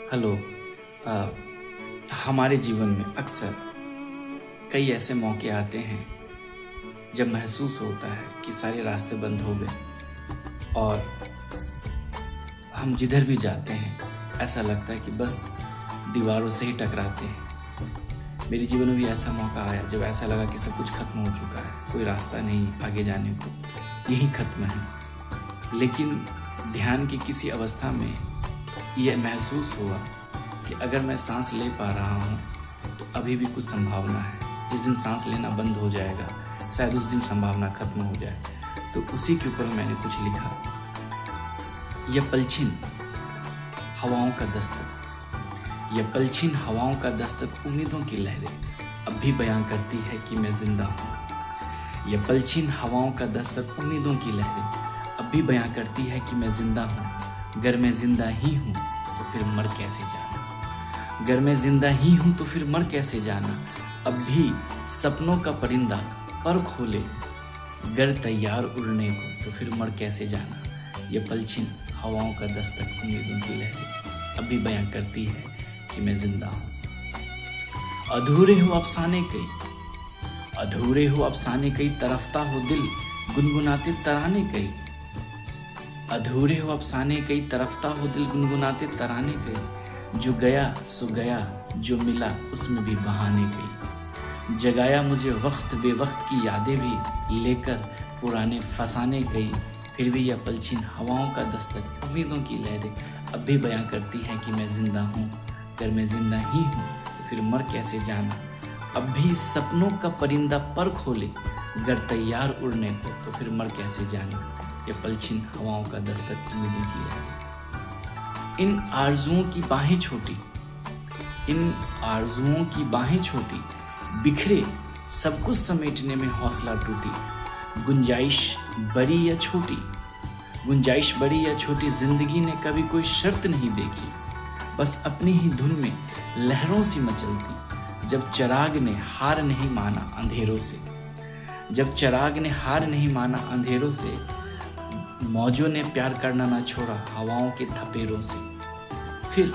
Hello. अ, हमारे जीवन में अक्सर कई ऐसे मौके आते हैं जब महसूस होता है कि सारे रास्ते बंद हो गए और हम जिधर भी जाते हैं ऐसा लगता है कि बस दीवारों से ही टकराते हैं। मेरे जीवन में भी ऐसा मौका आया जब ऐसा लगा कि सब कुछ खत्म हो चुका है, कोई रास्ता नहीं आगे जाने को, यही खत्म है। लेकिन ध्यान की किसी अवस्था में यह महसूस हुआ कि अगर मैं सांस ले पा रहा हूँ तो अभी भी कुछ संभावना है। जिस दिन सांस लेना बंद हो जाएगा शायद उस दिन संभावना खत्म हो जाए। तो उसी के ऊपर मैंने कुछ लिखा। यह पलछिन हवाओं का दस्तक, यह पलछिन हवाओं का दस्तक, उम्मीदों की लहरें अब भी बयां करती है कि मैं जिंदा हूँ। यह पलछिन हवाओं का दस्तक, उम्मीदों की लहरें अब भी बयां करती है कि मैं जिंदा हूँ। अगर मैं जिंदा ही हूँ तो फिर मर कैसे जाना, अगर मैं जिंदा ही हूँ तो फिर मर कैसे जाना। अब भी सपनों का परिंदा पर खोले, गर तैयार उड़ने को तो फिर मर कैसे जाना। यह पलछिन हवाओं का दस्तक, उम्मीदों की लहरें अब भी बयां करती है कि मैं जिंदा हूँ। अधूरे हो अफसाने कई, अधूरे हो अफसाने कई, तरफता हो दिल गुनगुनाते तराने कई। अधूरे हो अफसाने कई, तरफता हो दिल गुनगुनाते तराने कई। जो गया सो गया, जो मिला उसमें भी बहाने कई। जगाया मुझे वक्त बेवक्त की यादें भी लेकर पुराने फसाने गई। फिर भी यह पलछिन हवाओं का दस्तक, उम्मीदों की लहरें अब भी बयां करती हैं कि मैं जिंदा हूँ। अगर मैं जिंदा ही हूँ तो फिर मर कैसे जाना। अब भी सपनों का परिंदा पर खोले, अगर तैयार उड़ने को तो फिर मर कैसे जाना। यह पलछिन हवाओं का दस्तक, उम्मीदों की लहरें। इन आरजुओं की बाहें छोटी, इन आरजुओं की बाहें छोटी, बिखरे सब कुछ समेटने में हौसला टूटी। गुंजाइश बड़ी या छोटी, गुंजाइश बड़ी या छोटी, जिंदगी ने कभी कोई शर्त नहीं देखी, बस अपनी ही धुन में लहरों सी मचलती। जब चिराग ने हार नहीं माना अंधेरों से, जब चिराग ने हार नहीं माना अंधेरों से, मौजों ने प्यार करना ना छोड़ा हवाओं के थपेरों से। फिर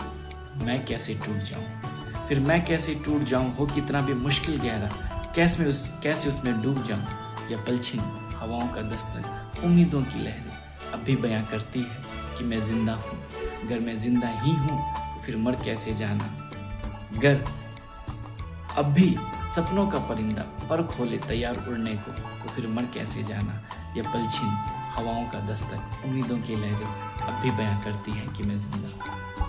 मैं कैसे टूट जाऊं, फिर मैं कैसे टूट जाऊं, हो कितना भी मुश्किल गहरा, कैसे उसमें डूब जाऊं। यह पलछिन हवाओं का दस्तक, उम्मीदों की लहरें अब भी बयां करती है कि मैं जिंदा हूँ। अगर मैं जिंदा ही हूँ तो फिर मर कैसे जाना। अगर अब भी सपनों का परिंदा पर खोले तैयार उड़ने को तो फिर मर कैसे जाना। यह पलछिन हवाओं का दस्तक, उम्मीदों की लहरें अब भी बयां करती हैं कि मैं जिंदा हूँ।